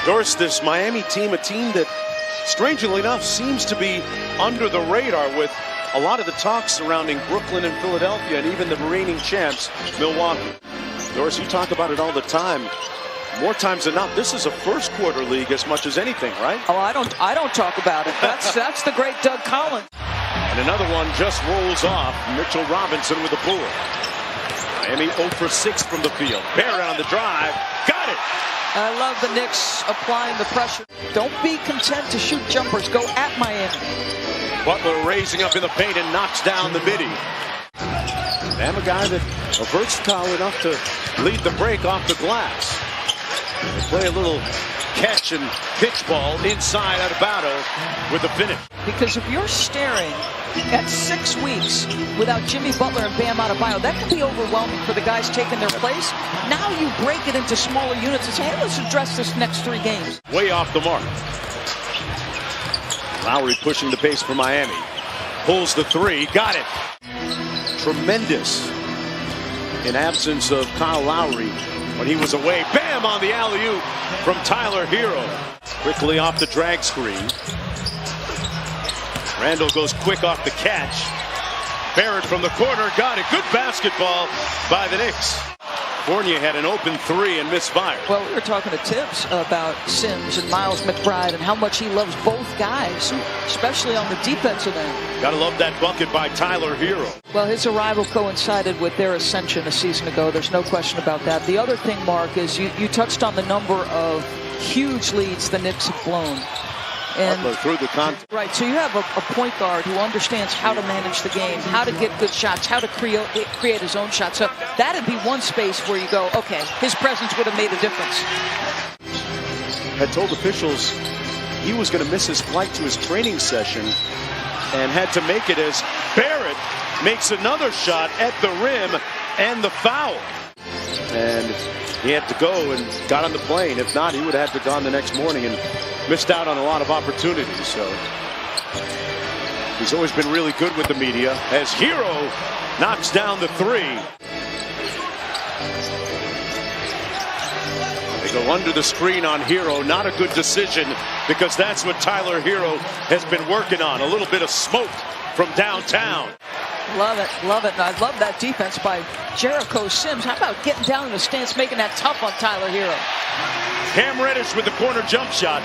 Doris, this Miami team, a team that, strangely enough, seems to be under the radar with a lot of the talk surrounding Brooklyn and Philadelphia and even the reigning champs, Milwaukee. Doris, you talk about it all the time. More times than not, this is a first quarter league as much as anything, right? Oh, I don't talk about it. That's the great Doug Collins. And another one just rolls off. Mitchell Robinson with the pull. Miami 0 for 6 from the field. Barrett on the drive. Got it. I love the Knicks applying the pressure. Don't be content to shoot jumpers. Go at Miami. Butler raising up in the paint and knocks down the midi. Bam, a guy that versatile enough to lead the break off the glass. They play a little catch and pitch ball inside Adebayo with the finish. Because if you're staring at 6 weeks without Jimmy Butler and Bam Adebayo, that can be overwhelming for the guys taking their place. Now you break it into smaller units and say, hey, let's address this next 3 games. Way off the mark. Lowry pushing the pace for Miami. Pulls the 3. Got it. Tremendous in absence of Kyle Lowry when he was away. Bam on the alley-oop from Tyler Hero. Quickly off the drag screen. Randall goes quick off the catch. Barrett from the corner. Got it. Good basketball by the Knicks. Fournier had an open 3 and misfired. Well, we were talking to Tibbs about Sims and Miles McBride and how much he loves both guys, especially on the defensive end. Gotta love that bucket by Tyler Hero. Well, his arrival coincided with their ascension a season ago. There's no question about that. The other thing, Mark, is you touched on the number of huge leads the Knicks have blown. And through the contact. Right, so you have a point guard who understands how to manage the game, how to get good shots, how to create his own shots. So that'd be one space where you go, okay, his presence would have made a difference. Had told officials he was going to miss his flight to his training session and had to make it as Barrett makes another shot at the rim and the foul. And he had to go and got on the plane. If not, he would have had to gone the next morning and missed out on a lot of opportunities. So he's always been really good with the media as Hero knocks down the 3. They go under the screen on Hero. Not a good decision because that's what Tyler Hero has been working on. A little bit of smoke from downtown. Love it, love it. And I love that defense by Jericho Sims. How about getting down in the stance, making that tough on Tyler Hero? Cam Reddish with the corner jump shot.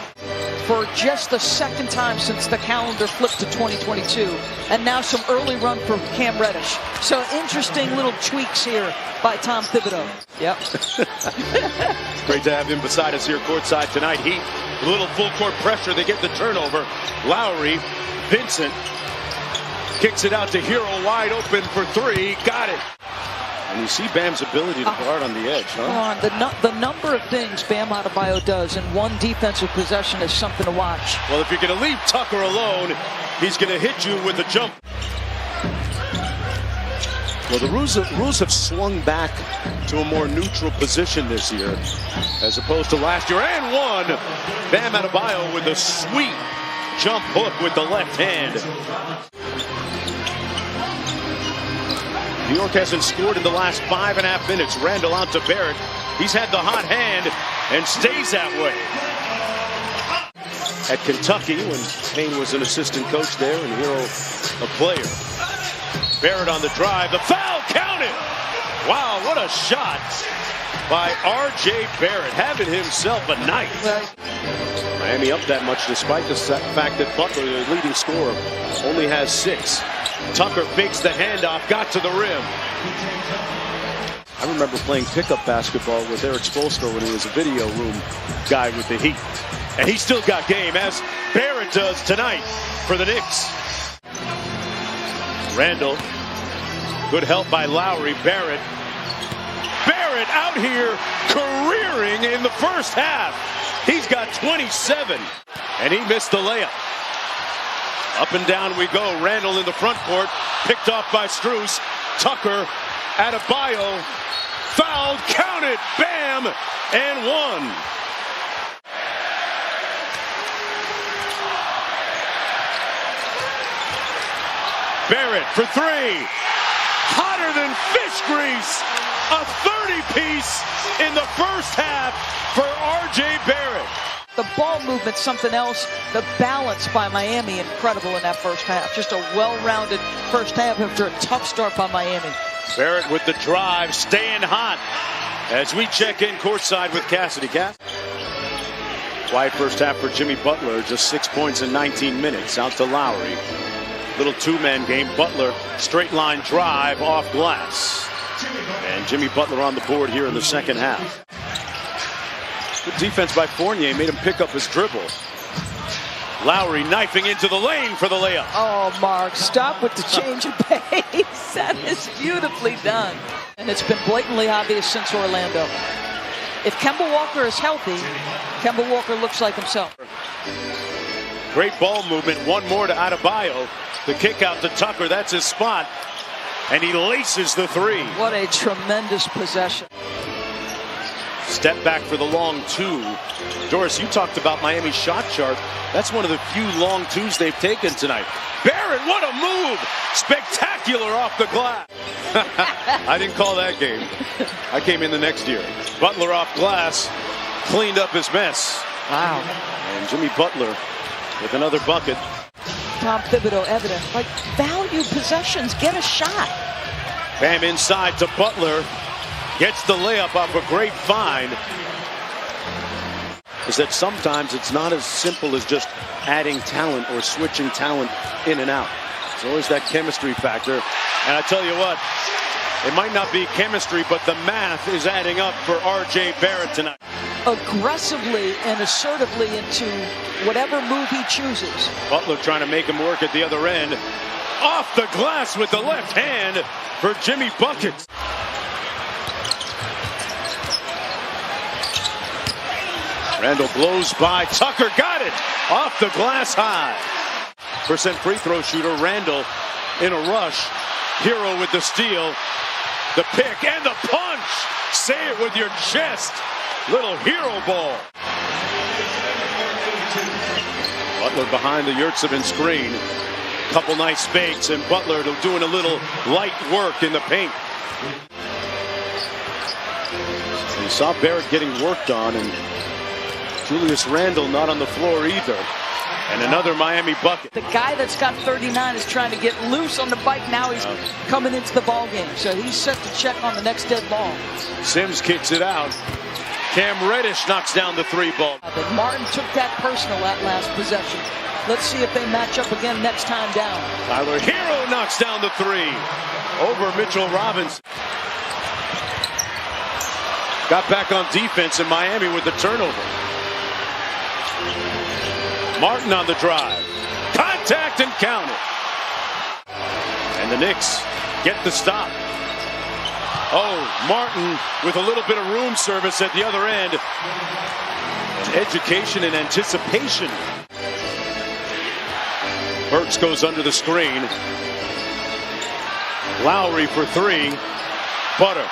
For just the second time since the calendar flipped to 2022. And now some early run for Cam Reddish. So interesting little tweaks here by Tom Thibodeau. Yep. Great to have him beside us here courtside tonight. Heat, a little full court pressure. They get the turnover. Lowry, Vincent kicks it out to Hero wide open for 3. Got it. And you see Bam's ability to guard on the edge, huh? The number of things Bam Adebayo does in one defensive possession is something to watch. Well, if you're going to leave Tucker alone, he's going to hit you with a jump. Well, the rules have swung back to a more neutral position this year as opposed to last year. And one. Bam Adebayo with a sweet jump hook with the left hand. New York hasn't scored in the last 5.5 minutes. Randall out to Barrett. He's had the hot hand and stays that way. At Kentucky, when Payne was an assistant coach there and Hero a player. Barrett on the drive. The foul counted. Wow, what a shot by R.J. Barrett. Having himself a night. Miami up that much despite the fact that Butler, the leading scorer, only has 6. Tucker fakes the handoff, got to the rim. I remember playing pickup basketball with Eric Spoelstra when he was a video room guy with the Heat. And he's still got game, as Barrett does tonight for the Knicks. Randall, good help by Lowry. Barrett out here careering in the first half. He's got 27, and he missed the layup. Up and down we go. Randall in the front court. Picked off by Strus. Tucker, Adebayo. Fouled, counted, bam, and 1. Barrett for 3. Hotter than fish grease. A 30-piece in the first half for R.J. Barrett. The ball movement, something else. The balance by Miami, incredible in that first half. Just a well-rounded first half after a tough start by Miami. Barrett with the drive, staying hot as we check in courtside with Cassidy. Quiet first half for Jimmy Butler, just 6 points in 19 minutes. Out to Lowry. Little two-man game. Butler, straight line drive off glass. And Jimmy Butler on the board here in the second half. Good defense by Fournier, made him pick up his dribble. Lowry knifing into the lane for the layup. Oh, Mark, stop with the change of pace. That is beautifully done. And it's been blatantly obvious since Orlando. If Kemba Walker is healthy, Kemba Walker looks like himself. Great ball movement. One more to Adebayo. The kick out to Tucker. That's his spot. And he laces the three. What a tremendous possession. Step back for the long two. Doris, you talked about Miami's shot chart. That's one of the few long twos they've taken tonight. Barrett, what a move! Spectacular off the glass. I didn't call that game. I came in the next year. Butler off glass, cleaned up his mess. Wow. And Jimmy Butler with another bucket. Tom Thibodeau evident. Like, value possessions, get a shot. Bam inside to Butler. Gets the layup off a great find. Is that sometimes it's not as simple as just adding talent or switching talent in and out. There's always that chemistry factor. And I tell you what, it might not be chemistry, but the math is adding up for R.J. Barrett tonight. Aggressively and assertively into whatever move he chooses. Butler trying to make him work at the other end. Off the glass with the left hand for Jimmy Buckets. Randall blows by. Tucker got it. Off the glass high. Percent free throw shooter. Randall in a rush. Hero with the steal. The pick and the punch. Say it with your chest. Little hero ball. Butler behind the Yurtsevin screen. Couple nice fakes, and Butler doing a little light work in the paint. So you saw Barrett getting worked on, and Julius Randle not on the floor either. And another Miami bucket. The guy that's got 39 is trying to get loose on the bike. Now he's coming into the ball game. So he's set to check on the next dead ball. Sims kicks it out. Cam Reddish knocks down the three ball. But Martin took that personal that last possession. Let's see if they match up again next time down. Tyler Hero knocks down the three over Mitchell Robinson. Got back on defense in Miami with the turnover. Martin on the drive. Contact and count it. And the Knicks get the stop. Oh, Martin with a little bit of room service at the other end. Education and anticipation. Burks goes under the screen. Lowry for three. Butter.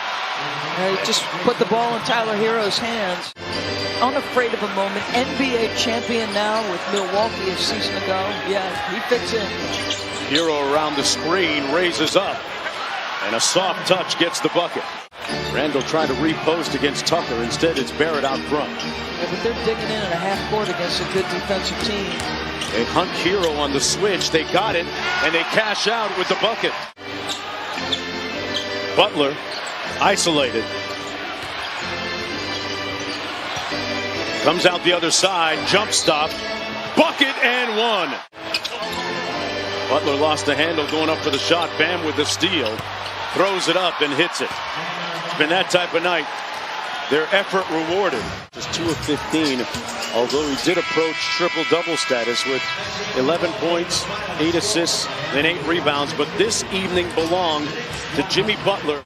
He just put the ball in Tyler Hero's hands. Unafraid of a moment. NBA champion now with Milwaukee a season ago. Yeah, he fits in. Hero around the screen, raises up. And a soft touch gets the bucket. Randall trying to repost against Tucker. Instead, it's Barrett out front. Yeah, but they're digging in a half court against a good defensive team. They hunt Hero on the switch. They got it, and they cash out with the bucket. Butler isolated. Comes out the other side. Jump stop. Bucket and one. Butler lost the handle going up for the shot. Bam with the steal. Throws it up and hits it. It's been that type of night. Their effort rewarded. Just 2 of 15, although he did approach triple-double status with 11 points, 8 assists, and 8 rebounds. But this evening belonged to Jimmy Butler.